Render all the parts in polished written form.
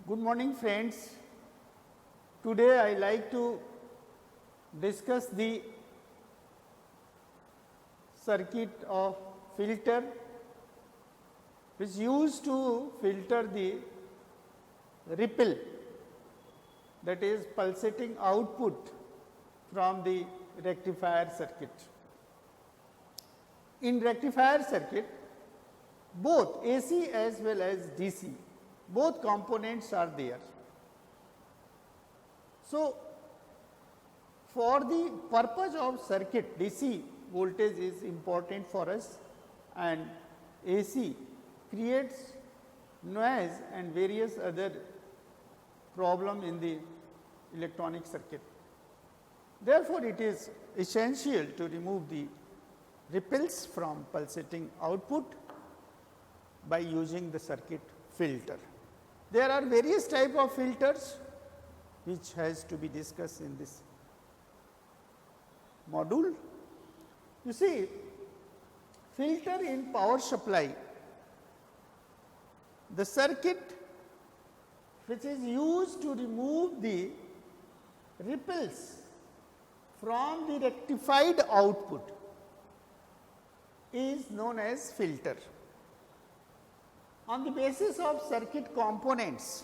Good morning friends. Today I like to discuss the circuit of filter which is used to filter the ripple, that is pulsating output from the rectifier circuit. In rectifier circuit, both AC as well as DC, both components are there. So, for the purpose of circuit, DC voltage is important for us and AC creates noise and various other problem in the electronic circuit. Therefore, it is essential to remove the ripples from pulsating output by using the circuit filter. There are various type of filters which has to be discussed in this module. You see, filter in power supply, the circuit which is used to remove the ripples from the rectified output is known as filter. On the basis of circuit components,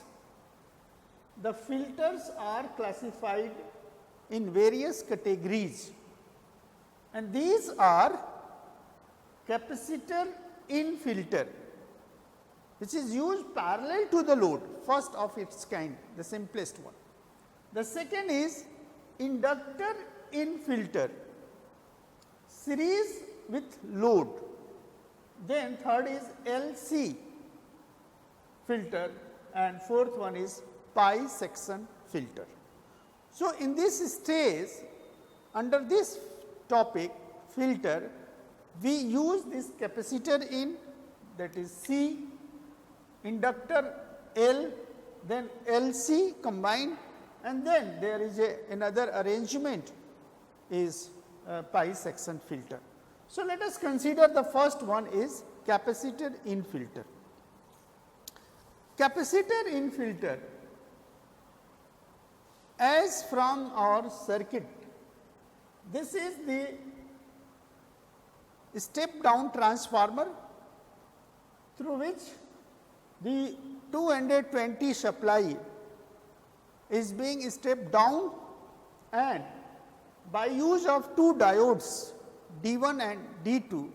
the filters are classified in various categories, and these are capacitor in filter, which is used parallel to the load, first of its kind, the simplest one. The second is inductor in filter, series with load. Then third is LC filter, and fourth one is pi section filter. So, in this stage, under this topic filter, we use this capacitor in, that is C, inductor L, then LC combined, and then there is another arrangement is pi section filter. So, let us consider the first one is capacitor in filter. Capacitor in filter, as from our circuit, this is the step down transformer through which the 220 supply is being stepped down, and by use of two diodes D1 and D2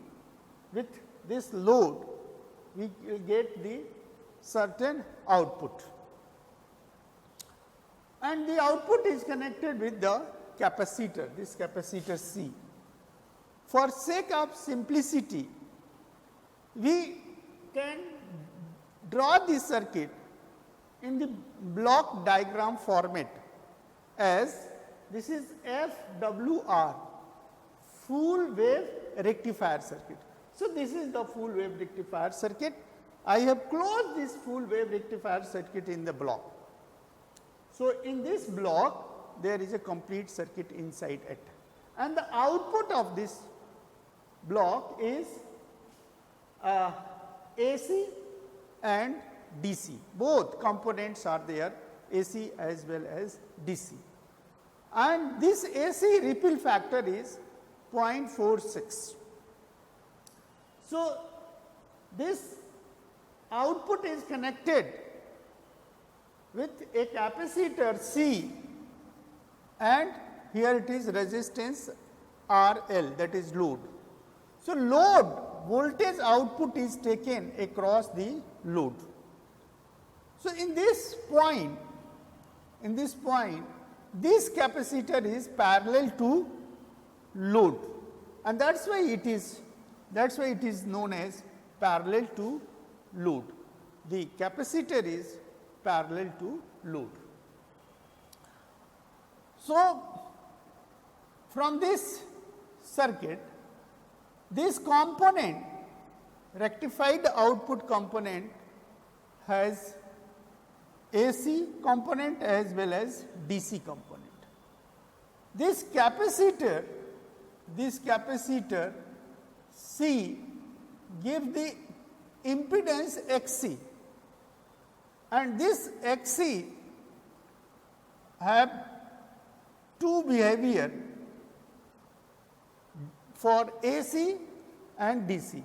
with this load, we will get the certain output, and the output is connected with the capacitor, this capacitor C. For sake of simplicity, we can draw this circuit in the block diagram format as this is FWR, full wave rectifier circuit. So, this is the full wave rectifier circuit. I have closed this full wave rectifier circuit in the block. So, in this block there is a complete circuit inside it, and the output of this block is AC and DC. Both components are there, AC as well as DC, and this AC ripple factor is 0.46. So, this output is connected with a capacitor C, and here it is resistance RL, that is load. So, load voltage output is taken across the load. So, in this point, this capacitor is parallel to load, and that is why it is known as parallel to load. The capacitor is parallel to load. So, from this circuit, this component, rectified output component, has AC component as well as DC component. This capacitor C give the impedance XC, and this Xc have two behavior for AC and DC.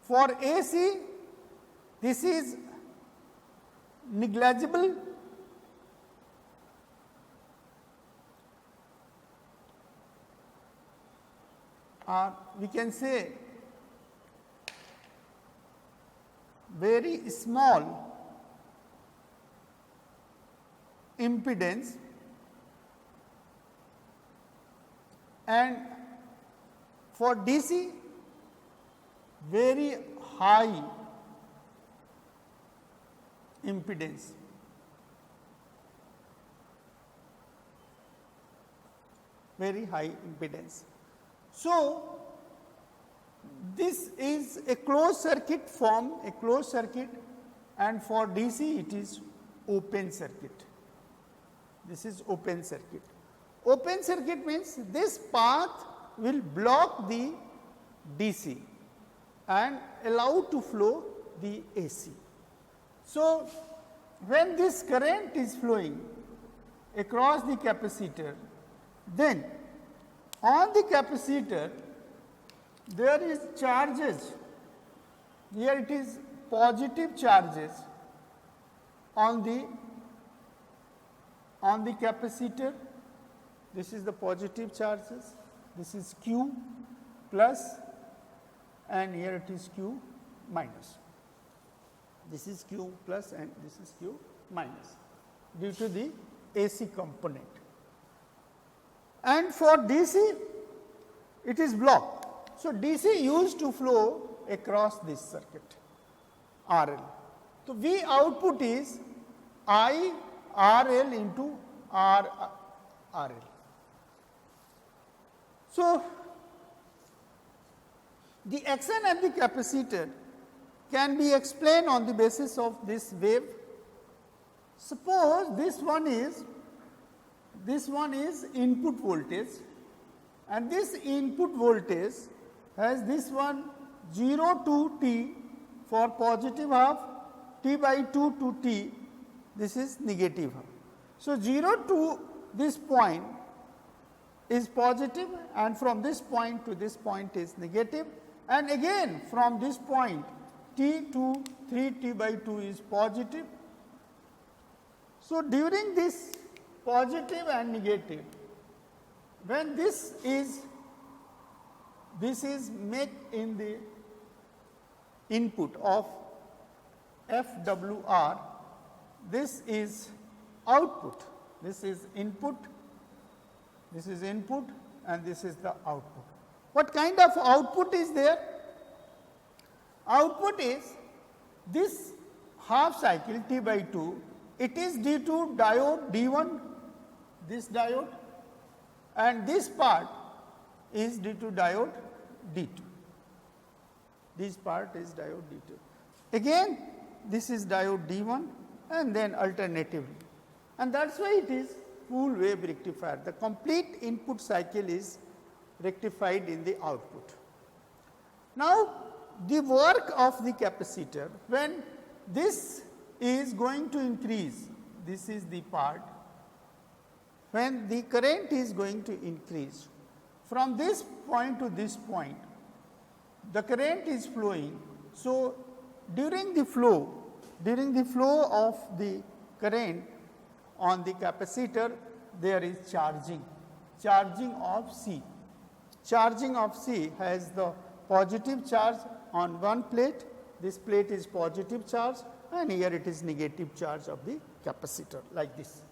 For AC, this is negligible, or we can say very small impedance, and for DC very high impedance. Very high impedance. So, this is a closed circuit form, a closed circuit, and for DC it is open circuit. This is open circuit. Open circuit means this path will block the DC and allow to flow the AC. So, when this current is flowing across the capacitor, then on the capacitor there is charges, here it is positive charges on the capacitor. This is the positive charges, this is Q plus, and here it is Q minus. This is Q plus and this is Q minus due to the AC component. And for DC it is blocked. So, DC used to flow across this circuit RL. So, V output is I RL into RL. So, the action at the capacitor can be explained on the basis of this wave. Suppose this one is input voltage, and this input voltage has this one 0 to t for positive half, t by 2 to t, this is negative half. So, 0 to this point is positive, and from this point to this point is negative, and again from this point t to 3 t by 2 is positive. So, during this positive and negative, when this is met in the input of FWR, this is output, this is input, and this is the output. What kind of output is there? Output is this half cycle T by 2, it is due to diode D1, this diode, and this part is due to diode D2. This part is diode D2. Again, this is diode D1, and then alternatively. And that is why it is full wave rectifier. The complete input cycle is rectified in the output. Now, the work of the capacitor, when this is going to increase, this is the part, when the current is going to increase from this point to this point, the current is flowing. So, during the flow of the current on the capacitor, there is charging of C. Charging of C has the positive charge on one plate, this plate is positive charge, and here it is negative charge of the capacitor, like this.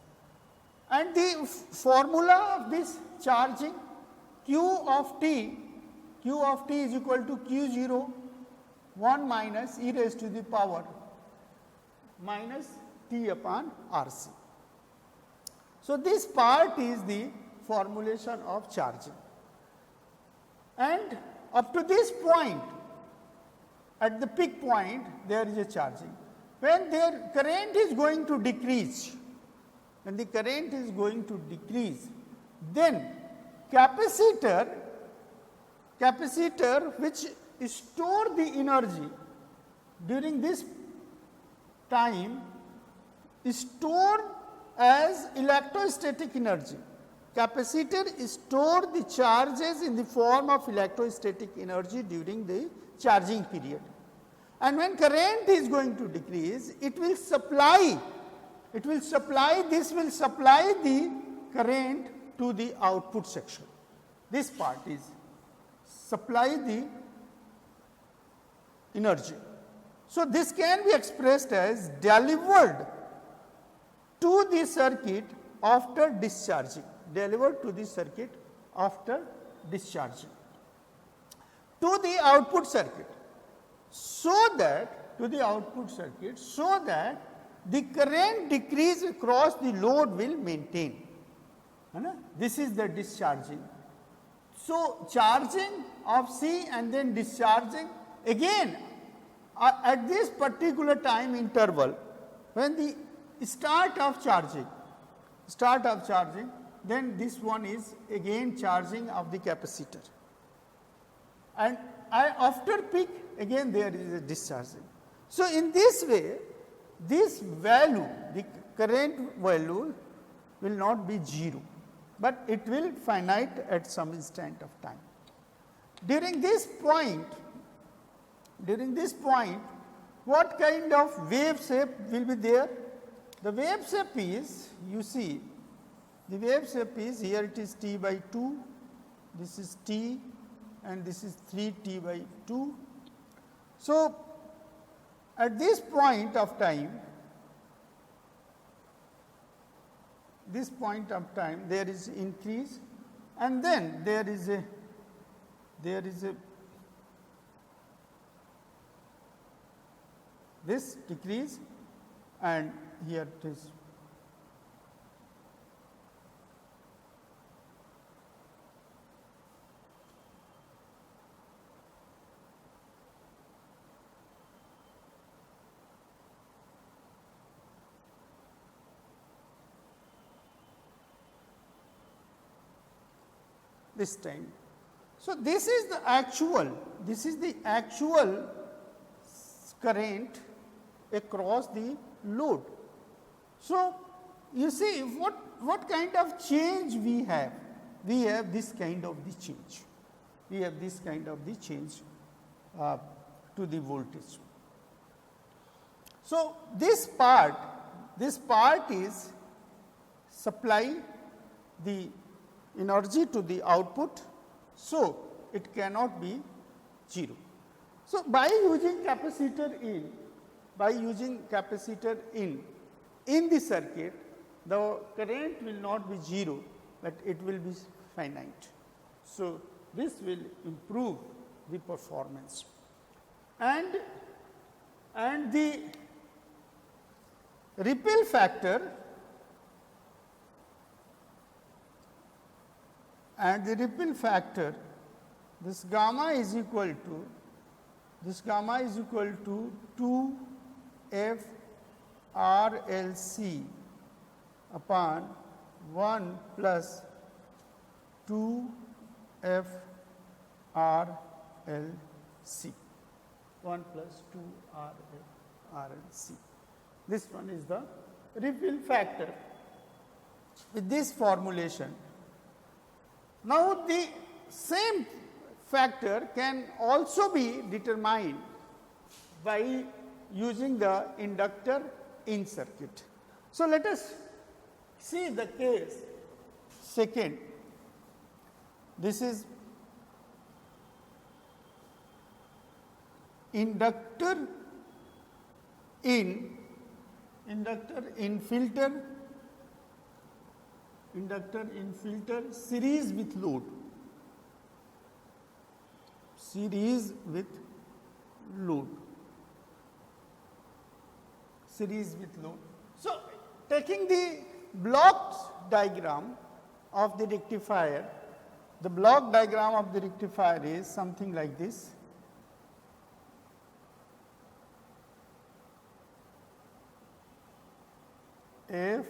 And the formula of this charging, Q of t is equal to Q0 1 minus e raised to the power minus t upon RC. So, this part is the formulation of charging, and up to this point, at the peak point, there is a charging. When their current is going to decrease, then capacitor which store the energy during this time store as electrostatic energy. Capacitor store the charges in the form of electrostatic energy during the charging period. And when current is going to decrease, this will supply the current to the output section. This part is supply the energy. So, this can be expressed as delivered to the circuit after discharging, to the output circuit, so that the current decrease across the load will maintain. This is the discharging. So, charging of C and then discharging again at this particular time interval, when the start of charging, then this one is again charging of the capacitor, and after peak again there is a discharging. So, in this way this value, the current value will not be 0, but it will finite at some instant of time. During this point, what kind of wave shape will be there? The wave shape is, you see, the wave shape is, here it is t by 2, this is t and this is 3t by 2. So, at this point of time, there is increase, and then there is a this decrease, and here it is. This time. So, this is the actual current across the load. So, you see what kind of change we have? We have this kind of the change. To the voltage. So, this part is supply the energy to the output. So, it cannot be 0. So, by using capacitor in the circuit, the current will not be 0, but it will be finite. So, this will improve the performance, and the ripple factor this gamma is equal to 2 f r l c upon 1 plus 2 f r l c, 1 plus 2 r l c. This one is the ripple factor with this formulation. Now, the same factor can also be determined by using the inductor in circuit. So, let us see the case second. This is inductor in filter series with load. So, taking the block diagram of the rectifier, is something like this. F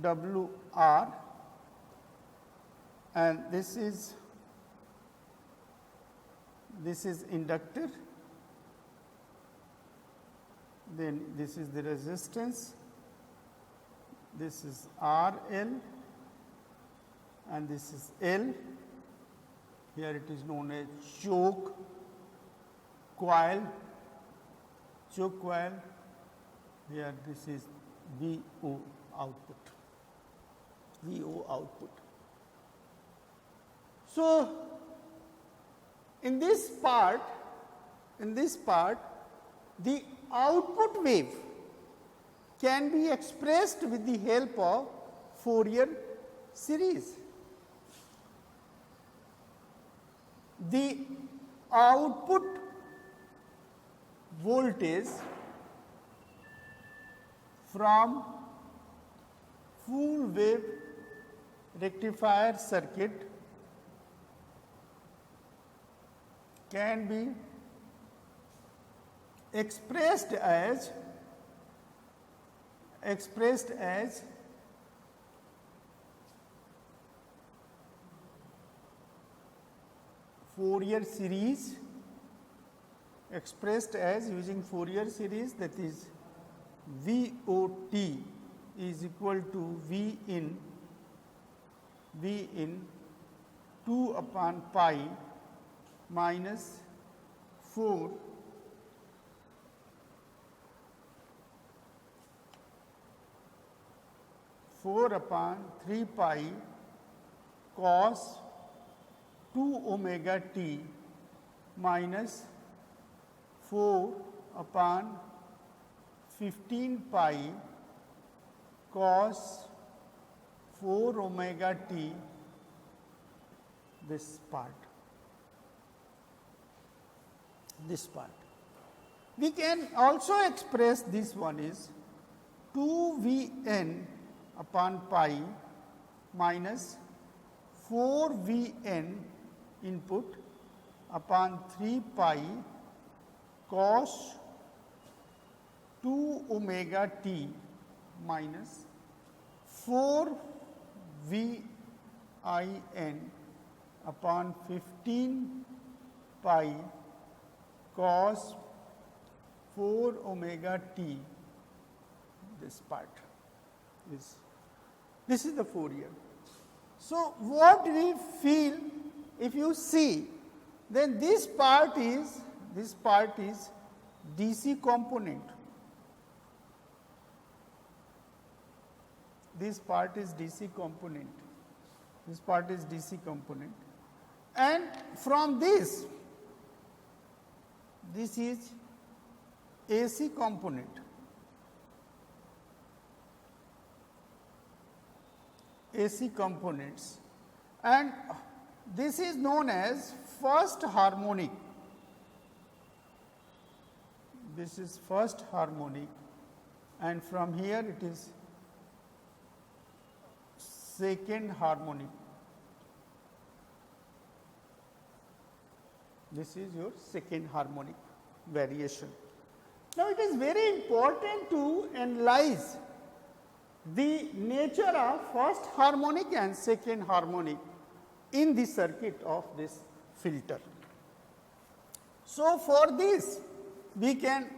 W R, and this is inductor, then this is the resistance, this is R L and this is L. Here it is known as choke coil, here this is VO output, So, in this part, the output wave can be expressed with the help of Fourier series. The output voltage from full wave rectifier circuit can be expressed as Fourier series, expressed as using Fourier series, that is VOT is equal to V in 2 upon pi minus 4 upon 3 pi cos 2 omega t minus 4 upon 15 pi cos 4 omega t, this part. We can also express this one is 2 Vn upon pi minus 4 Vn input upon 3 pi cos 2 omega t minus 4 Vin upon 15 pi cos 4 omega t, this part is, this is the Fourier. So, what we feel, if you see, then this part is DC component. This part is DC component. This part is DC component. And from this is AC component. AC components, and this is known as first harmonic. This is first harmonic, and from here it is second harmonic. This is your second harmonic variation. Now, it is very important to analyze the nature of first harmonic and second harmonic in the circuit of this filter. So, for this we can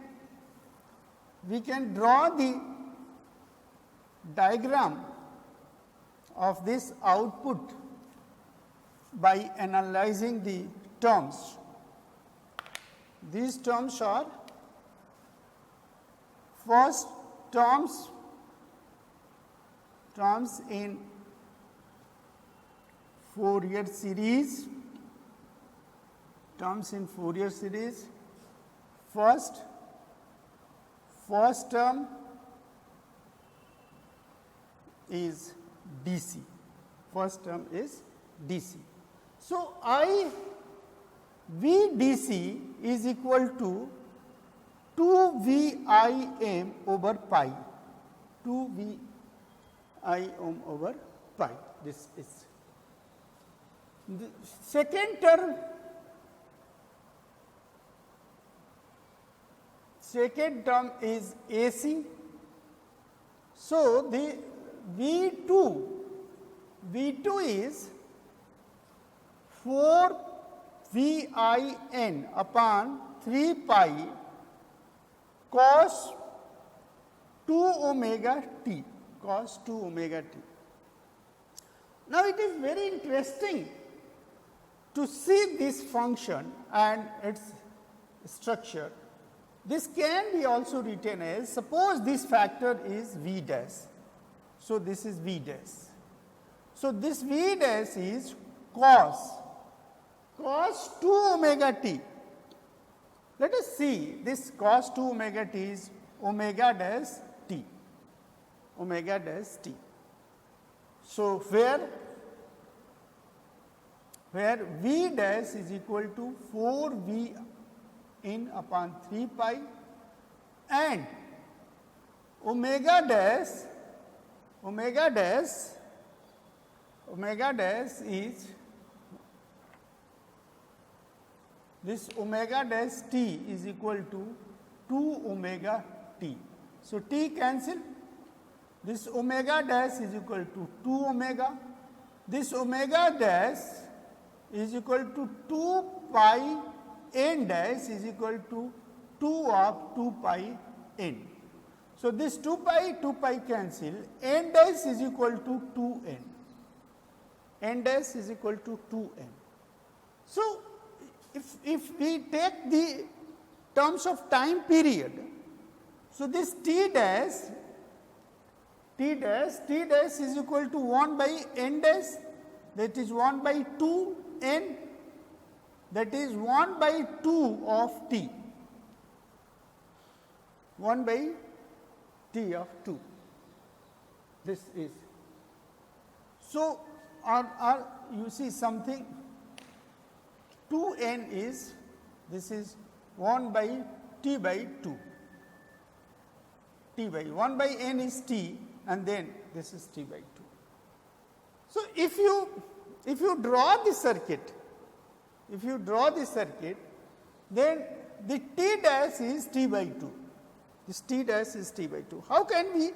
draw the diagram of this output by analyzing the terms. These terms are first terms in Fourier series, first term is DC, So, VDC is equal to 2 Vim over pi, this is. The second term is AC. So, the V2 is 4 Vin upon 3 pi cos 2 omega t. cos 2 omega t. Now, it is very interesting to see this function and its structure. This can be also written as, suppose this factor is v dash. So, this is v dash. So, this v dash is cos 2 omega t. Let us see, this cos 2 omega t is omega dash t, omega dash t. So, where v dash is equal to 4 v in upon 3 pi and omega dash is this omega dash t is equal to 2 omega t. So, t cancel, this omega dash is equal to 2 omega, this omega dash is equal to 2 pi n dash is equal to 2 of 2 pi n. So, this 2 pi cancel, n dash is equal to 2 n dash is equal to 2 n. So, if we take the terms of time period, so this t dash is equal to 1 by n dash, that is 1 by 2 n, that is 1 by 2 of t, 1 by t of 2, this is. So, you see something 2 n is, this is 1 by t by 2, t by 1 by n is t and then this is t by 2. So, if you draw the circuit, then the t dash is t by 2, this t dash is t by 2. How can we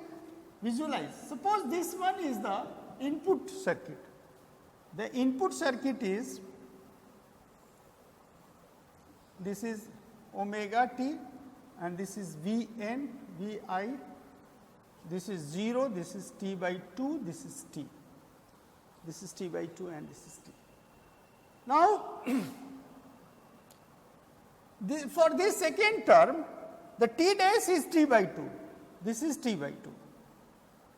visualize? Suppose this one is the input circuit. The input circuit is, this is omega t and this is V n, V I, this is 0, this is t by 2, this is t. This is t by 2 and this is t. Now, for this second term, the t dash is t by 2, this is t by 2.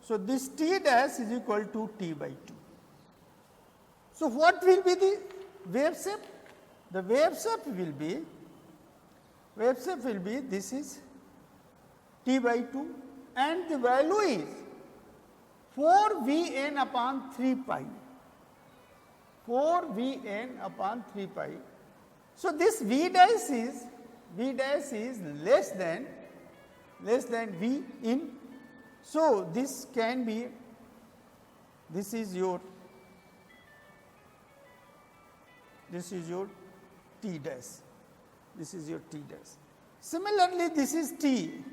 So, this t dash is equal to t by 2. So, what will be the wave shape? The wave shape will be, this is t by 2 and the value is 4 v n upon 3 pi, 4 v n upon 3 pi. So, this v dash is less than v in. So, this can be, this is your t dash, this is your t dash. Similarly, this is t,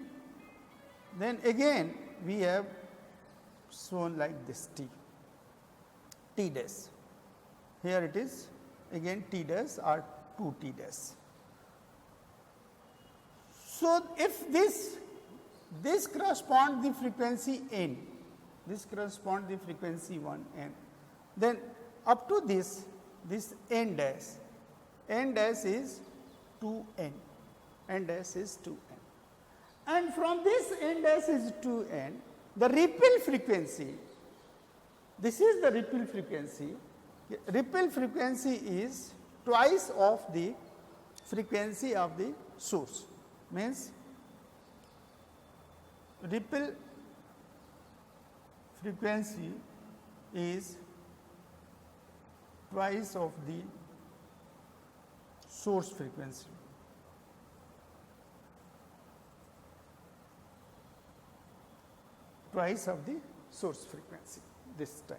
then again we have shown like this t dash, here it is again t dash or 2 t dash. So, if this corresponds the frequency n, this corresponds the frequency 1 n, then up to this n dash is 2 n dash is 2 n, and from this n dash is 2 n, the ripple frequency, this is the ripple frequency. Ripple frequency is twice of the frequency of the source, means ripple frequency is twice of the source frequency. Twice of the source frequency this time.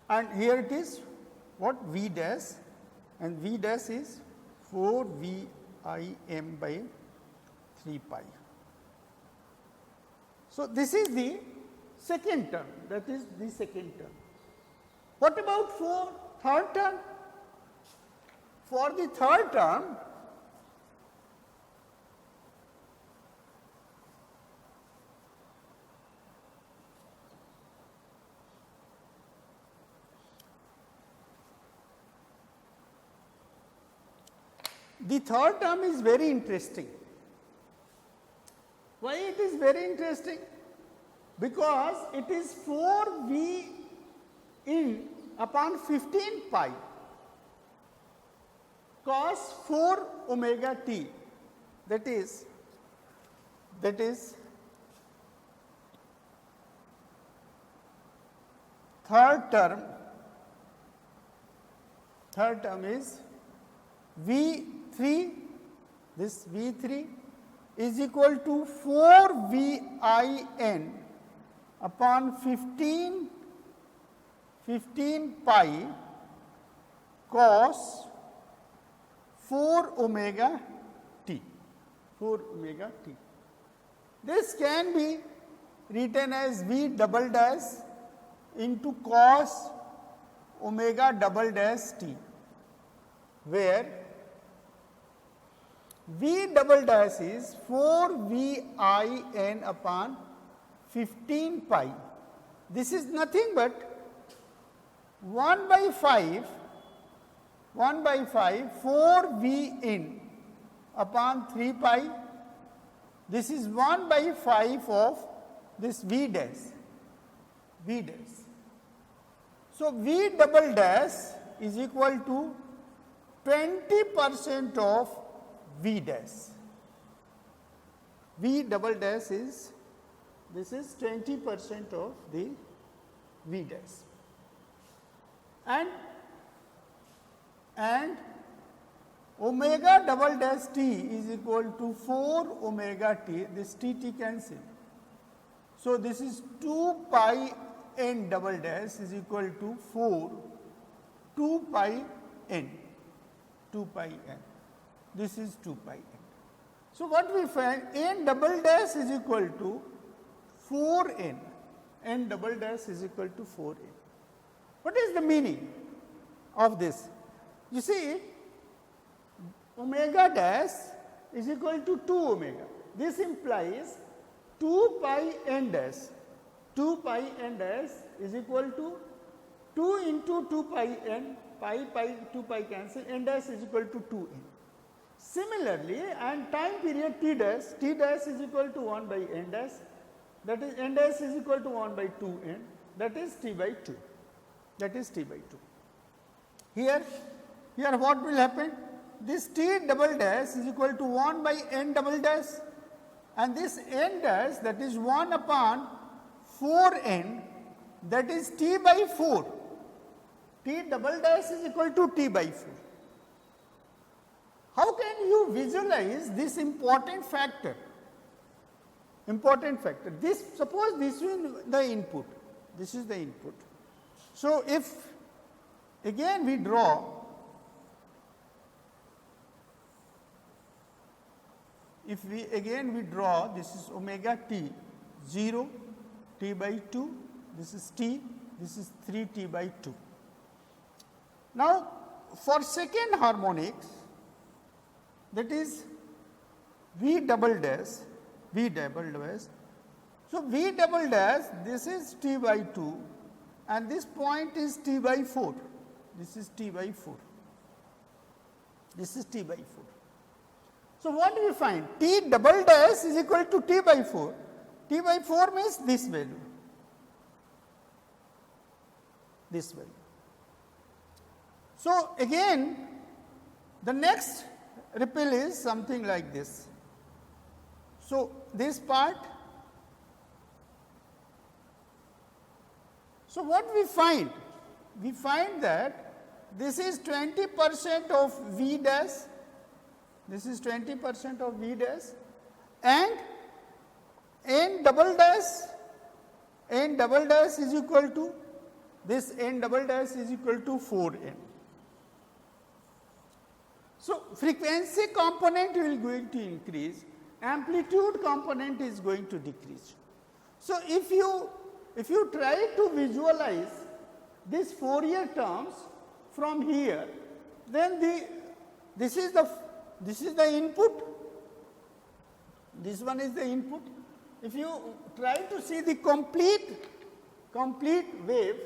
And here it is what V dash, and V dash is 4 V I m by 3 pi. So, this is the second term, that is the second term. What about for third term? For the third term, The third term is very interesting. Why it is very interesting? Because it is 4V in upon 15 pi cos 4 omega t, that is third term is V3, this V3 is equal to 4 VIN upon 15 pi cos 4 omega t, 4 omega t. This can be written as V double dash into cos omega double dash t, where V double dash is 4 VIN upon 15 pi. This is nothing but 1 by 5 4 V in upon 3 pi. This is 1 by 5 of this V dash. So, V double dash is equal to 20% of V dash. V double dash is, this is 20% of the V dash. And omega double dash t is equal to 4 omega t, this t cancel. So, this is 2 pi n double dash is equal to 4 2 pi n, 2 pi n, this is 2 pi n. So, what we find, n double dash is equal to 4 n double dash is equal to 4 n. What is the meaning of this? You see, omega dash is equal to 2 omega. This implies 2 pi n dash. 2 pi n dash is equal to 2 into 2 pi n, pi 2 pi cancel, n dash is equal to 2 n. Similarly, and time period t dash is equal to 1 by n dash, that is n dash is equal to 1 by 2 n, that is t by 2, that is t by 2. Here what will happen? This t double dash is equal to 1 by n double dash, and this n dash, that is 1 upon 4 n, that is t by 4. T double dash is equal to t by 4. How can you visualize this important factor? This, suppose this is the input, this is the input. So, if again we draw, this is omega t 0, t by 2, this is t, this is 3 t by 2. Now, for second harmonics, that is V double dash. So, V double dash, this is t by 2 and this point is t by 4, this is t by 4, this is t by 4. So, what do we find? T double dash is equal to t by 4, t by 4 means this value, this value. So, again the next ripple is something like this. So, this part, so what we find? We find that this is 20% of V dash, this is 20% of V dash, and n double dash is equal to, this n double dash is equal to 4n. So, frequency component will going to increase, amplitude component is going to decrease. So, if you try to visualize these Fourier terms from here, then this is the input, this one is the input. If you try to see the complete wave,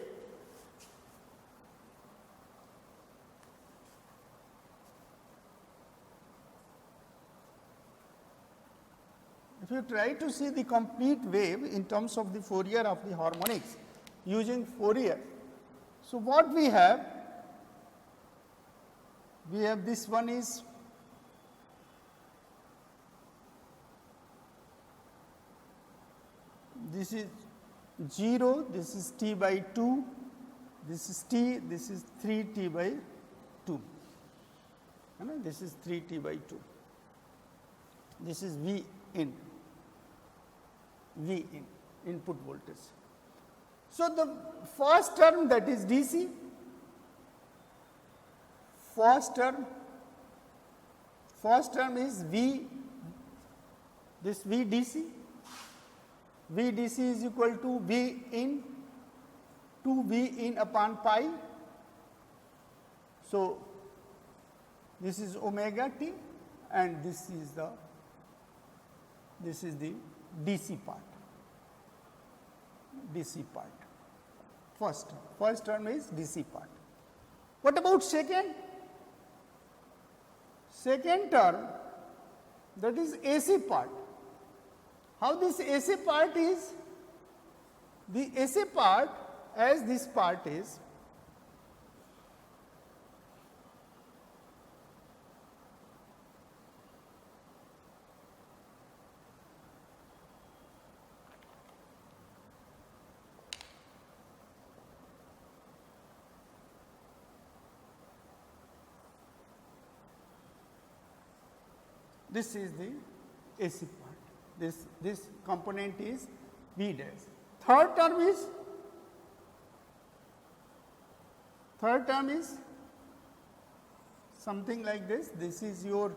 if you try to see the complete wave in terms of the Fourier of the harmonics using Fourier. So, what we have this one is this is 0, this is t by 2, this is t, this is 3 t by 2, this is 3 t by 2, this is V in, input voltage. So, the first term, that is DC, first term is V, this V DC. V DC is equal to V in 2 V in upon pi. So, this is omega t and this is the DC part, first term is DC part. What about second term, that is AC part. How this AC part is? The AC part, as this part is, this is the AC part. This component is V dash. Third term is something like this. This is your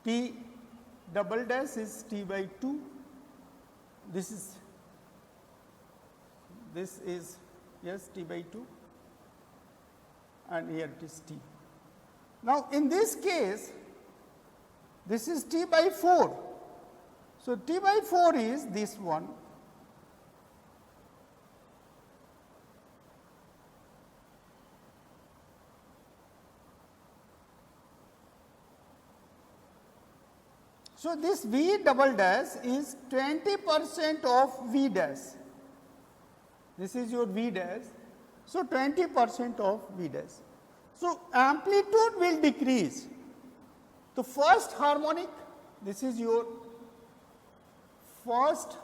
T double dash is T by 2. This is yes T by 2, and here it is T. Now, in this case, this is T by 4. So, T by 4 is this one, so this V double dash is 20% of V dash, this is your V dash, so 20% of V dash. So, amplitude will decrease. The first harmonic, this is your first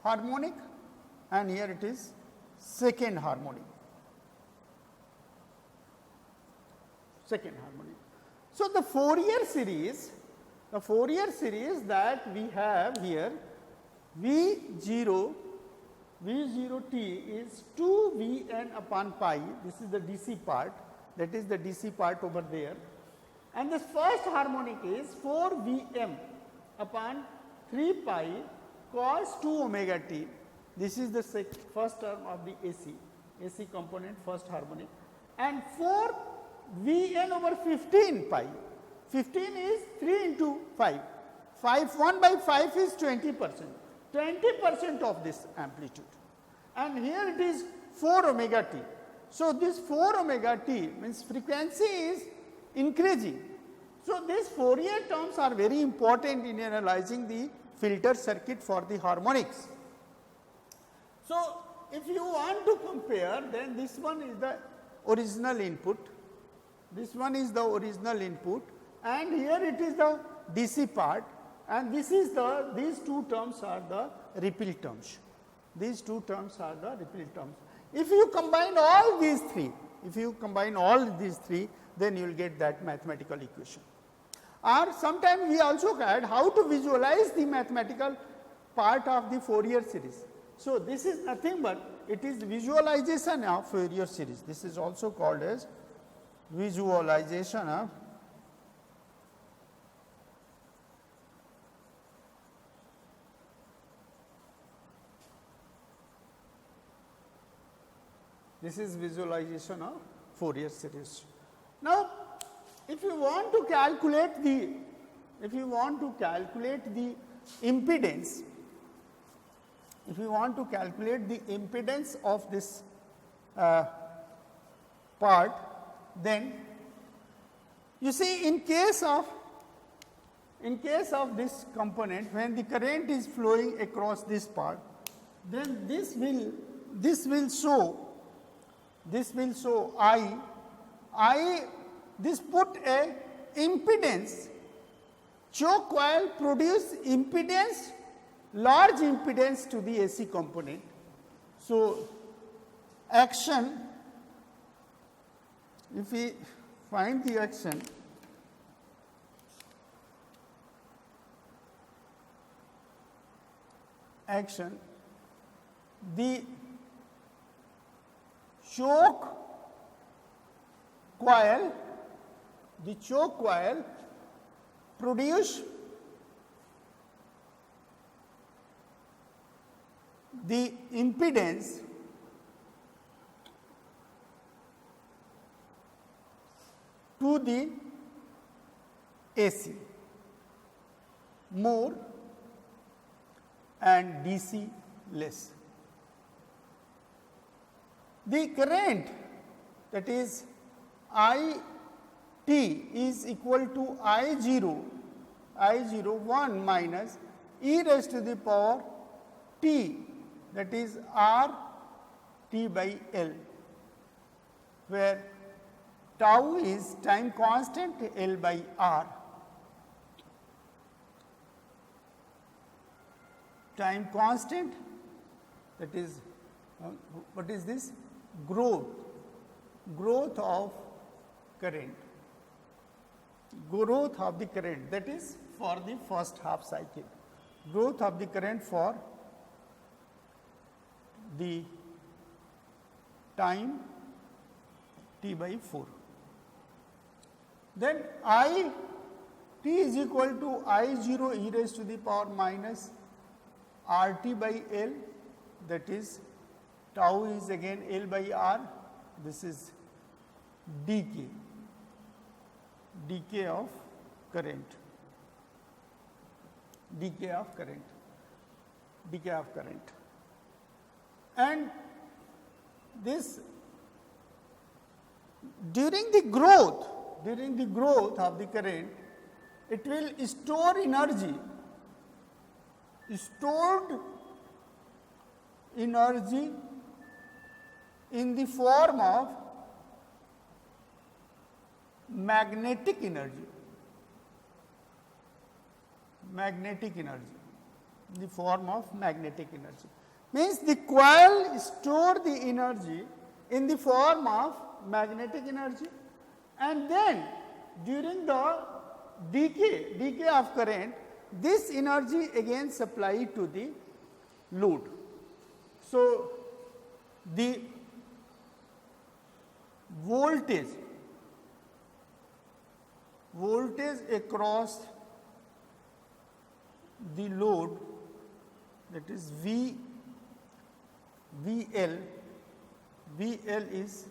harmonic and here it is second harmonic. So, the Fourier series that we have here, V0 t is 2 Vn upon pi, this is the DC part, that is the DC part over there, and this first harmonic is 4 Vm upon 3 pi cos 2 omega t. This is the first term of the AC component, first harmonic, and 4 Vn over 15 pi. 15 is 3 into 5. 1 by 5 is 20% of this amplitude, and here it is 4 omega t. So, this 4 omega t means frequency is increasing. So, these Fourier terms are very important in analyzing the filter circuit for the harmonics. So, if you want to compare, then this one is the original input, and here it is the DC part, and this is these two terms are the ripple terms. If you combine all these three, then you will get that mathematical equation. Or sometimes we also had how to visualize the mathematical part of the Fourier series. So, this is nothing but it is visualization of Fourier series. This is also called as visualization of Fourier series. Now, if you want to calculate the impedance, of this part, then you see in case of in case of this component, when the current is flowing across this part, then this will show this put a impedance, choke coil produce impedance, large impedance to the AC component. So, action, if we find the action, the choke coil produce the impedance to the AC more and DC less. The current, that is I t is equal to I0 1 minus e raised to the power t, that is R t by L, where tau is time constant L by R. Time constant, that is what is this? Growth of current, that is for the first half cycle, growth of the current for the time t by 4. Then I t is equal to I0 e raised to the power minus R t by L, that is tau is again L by R, this is decay of current, and this during the growth of the current, it will store energy, stored energy in the form of magnetic energy, in the form of magnetic energy. Means the coil store the energy in the form of magnetic energy, and then during the decay of current, this energy again supplied to the load. So, the voltage across the load, that is VL is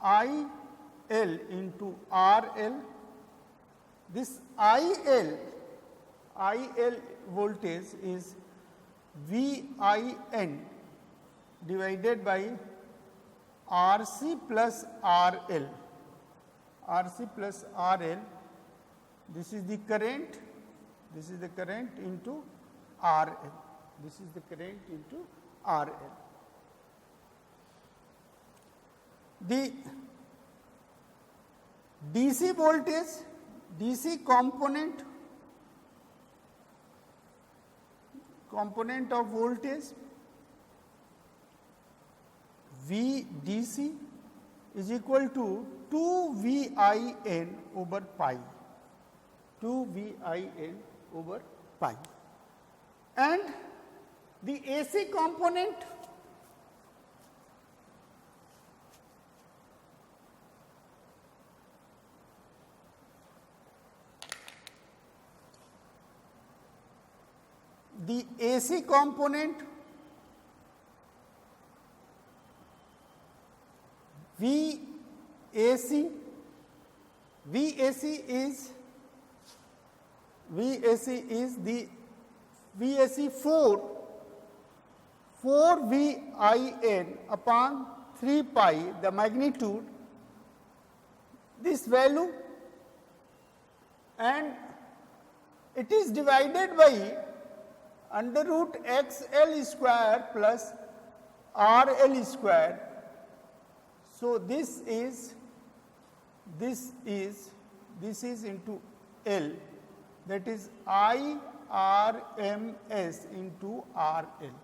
IL into RL. This IL voltage is VIN divided by RC plus RL. This is the current into RL. The DC voltage, DC component of voltage V DC is equal to 2 VIN over pi, and the AC component VAC is the VAC 4 VIN upon 3 pi, the magnitude, this value, and it is divided by under root XL square plus RL square. So, this is into L, that is IRMS into RL,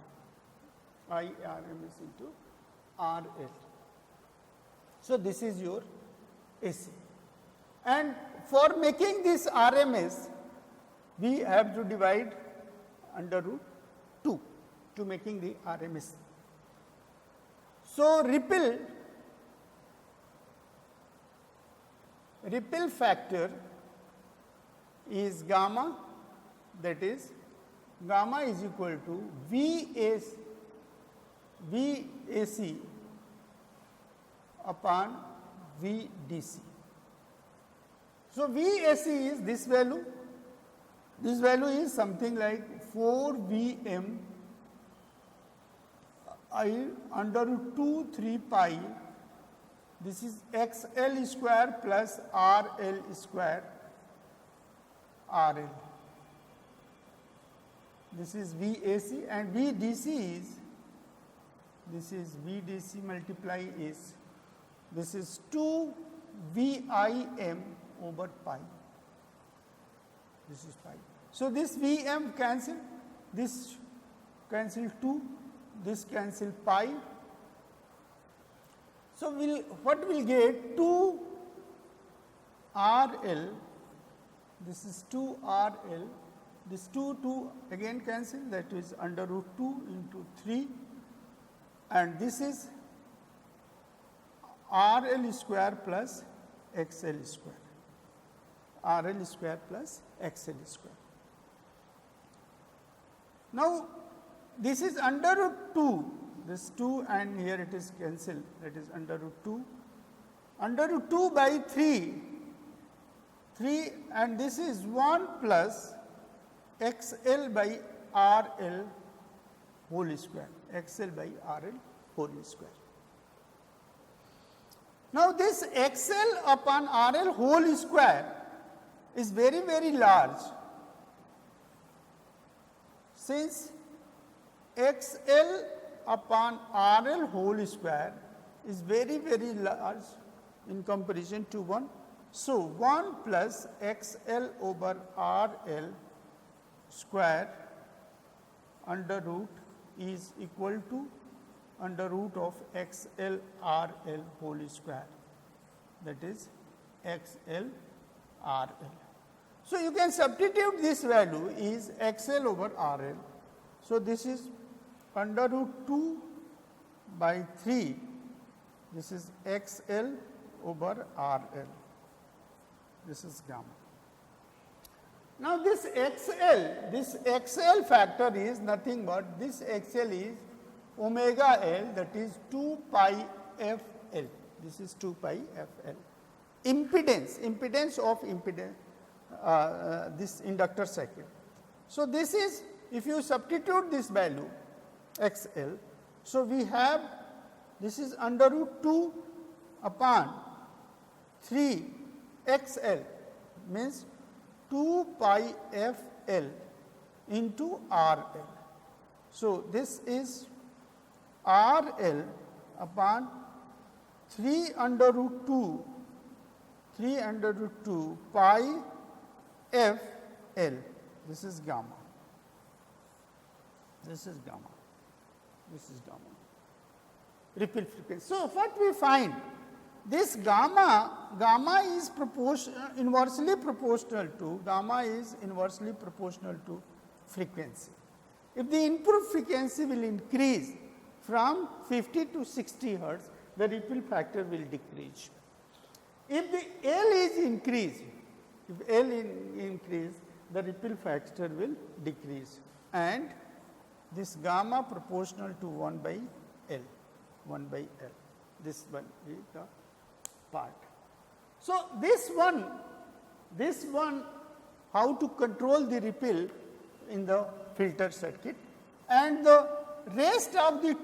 IRMS into RL. So, this is your AC, and for making this RMS we have to divide under root 2 to making the RMS. So, ripple factor is gamma, that is gamma is equal to VAC upon VDC. So, VAC is this value is something like 4 Vm I under root 2 3 pi, this is XL square plus RL square RL. This is VAC, and VDC is, this is VDC multiply is, this is 2 VIM over pi, this is pi. So, this Vm cancel, this cancel 2, this cancel pi. So, what will get 2 RL, this is 2 RL, this 2 again cancel, that is under root 2 into 3, and this is RL square plus XL square, RL square plus XL square. Now, this is under root 2, this 2 and here it is cancelled, that is under root 2, under root 2 by 3, and this is 1 plus XL by RL whole square, XL by RL whole square. Now, this XL upon RL whole square is very, very large. Since XL upon RL whole square is very, very large in comparison to 1. So, 1 plus XL over RL square under root is equal to under root of XL RL whole square, that is XL RL. So, you can substitute this value is XL over RL. So, this is under root 2 by 3, this is XL over RL, this is gamma. Now, this XL factor is nothing but this XL is omega L, that is 2 pi FL, this is 2 pi FL. Impedance of this inductor circuit. So, this is, if you substitute this value XL, so we have this is under root 2 upon 3 XL means 2 pi FL into RL. So, this is RL upon 3 under root 2 pi FL, this is gamma, this is gamma, this is gamma, ripple frequency. So, what we find, this gamma is inversely proportional to frequency. If the input frequency will increase from 50 to 60 hertz, the ripple factor will decrease. If the L is increased, the ripple factor will decrease, and this gamma proportional to 1 by L, this one is the part. So, this one how to control the ripple in the filter circuit, and the rest of the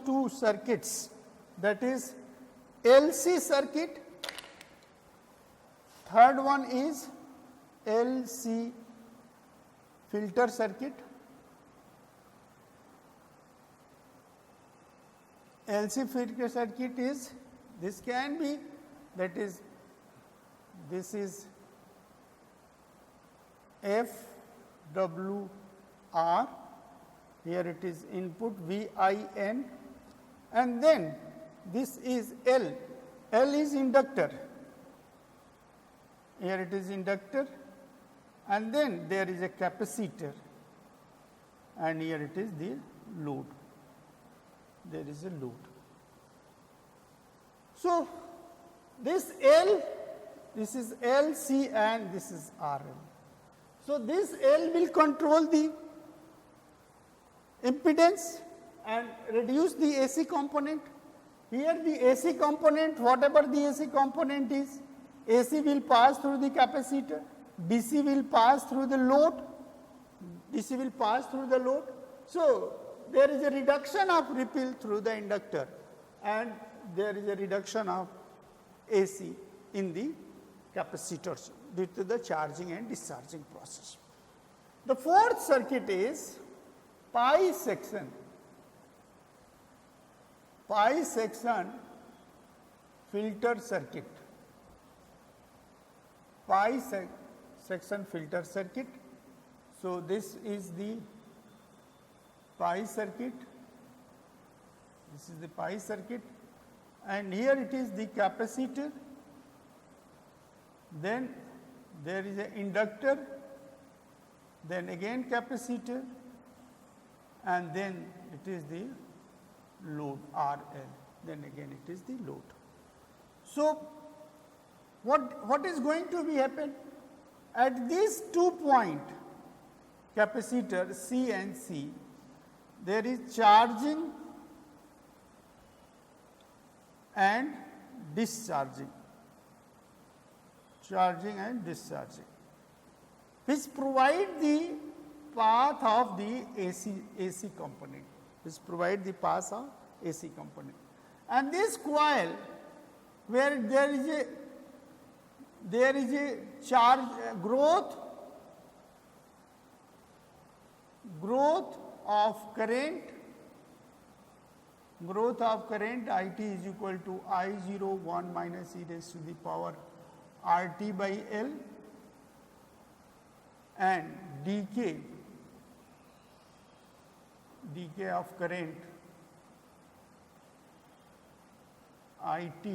two circuits, that is LC circuit, third one is LC filter circuit. LC filter circuit is, this can be, that is, this is FWR, here it is input VIN, and then this is L. L is inductor, here it is inductor, and then there is a capacitor, and here it is the load. There is a load. So, this L, this is L, C, and this is RL. So, this L will control the impedance and reduce the AC component. Here the AC component, whatever the AC component is, AC will pass through the capacitor, DC will pass through the load, DC will pass through the load. So, there is a reduction of ripple through the inductor, and there is a reduction of AC in the capacitors due to the charging and discharging process. The fourth circuit is pi section. Pi section filter circuit. Pi section filter circuit. So, this is the pi circuit, this is the pi circuit, and here it is the capacitor, then there is an inductor, then again capacitor, and then it is the load RL, then again it is the load. So, what is going to be happen? At these 2 points, capacitor C and C, there is charging and discharging, which provide the path of the AC component, and this coil, where there is a charge growth of current IT is equal to I01 minus e raised to the power RT by L, and decay of current IT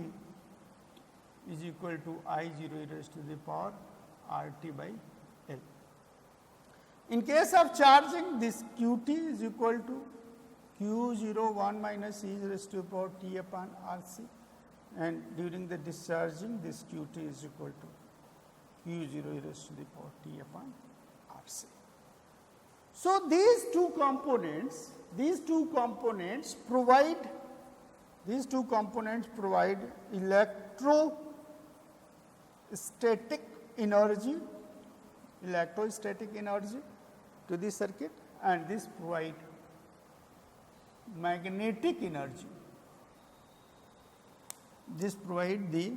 is equal to I0 e raised to the power RT by L. In case of charging, this Qt is equal to Q01 minus e raised to the power T upon RC, and during the discharging, this Qt is equal to Q0 e raised to the power T upon RC. So, these two components provide electrostatic energy to the circuit, and this provide magnetic energy. This provide the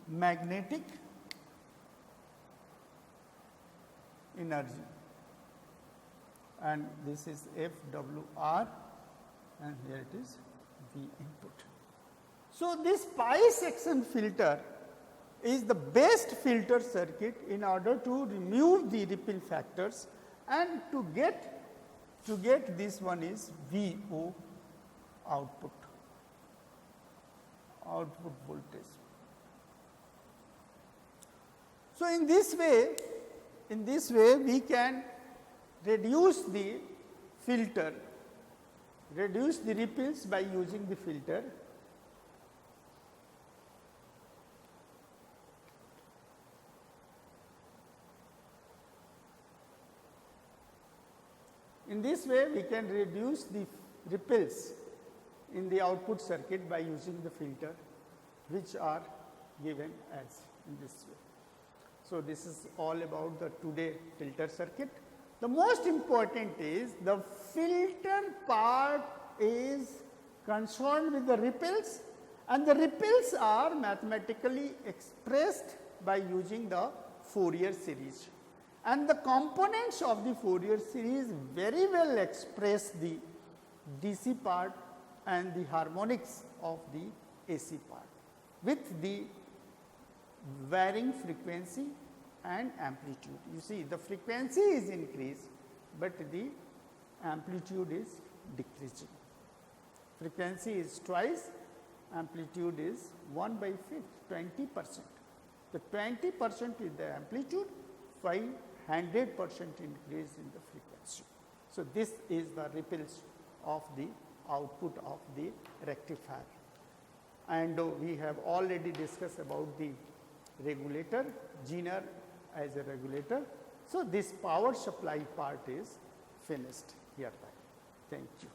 magnetic energy, and this is FWR, and here it is V input. So, this pi section filter is the best filter circuit in order to remove the ripple factors, and to get this one is VO output voltage. So, in this way we can reduce the ripples by using the filter. In this way, we can reduce the ripples in the output circuit by using the filter, which are given as in this way. So, this is all about the today filter circuit. The most important is the filter part is concerned with the ripples, and the ripples are mathematically expressed by using the Fourier series. and the components of the Fourier series very well express the DC part and the harmonics of the AC part with the varying frequency and amplitude. You see, the frequency is increased, but the amplitude is decreasing. Frequency is twice, amplitude is 1/5, 20%. The 20% is the amplitude, 500% increase in the frequency. So, this is the ripples of the output of the rectifier. And we have already discussed about the regulator, Zener as a regulator. So, this power supply part is finished hereby. Thank you.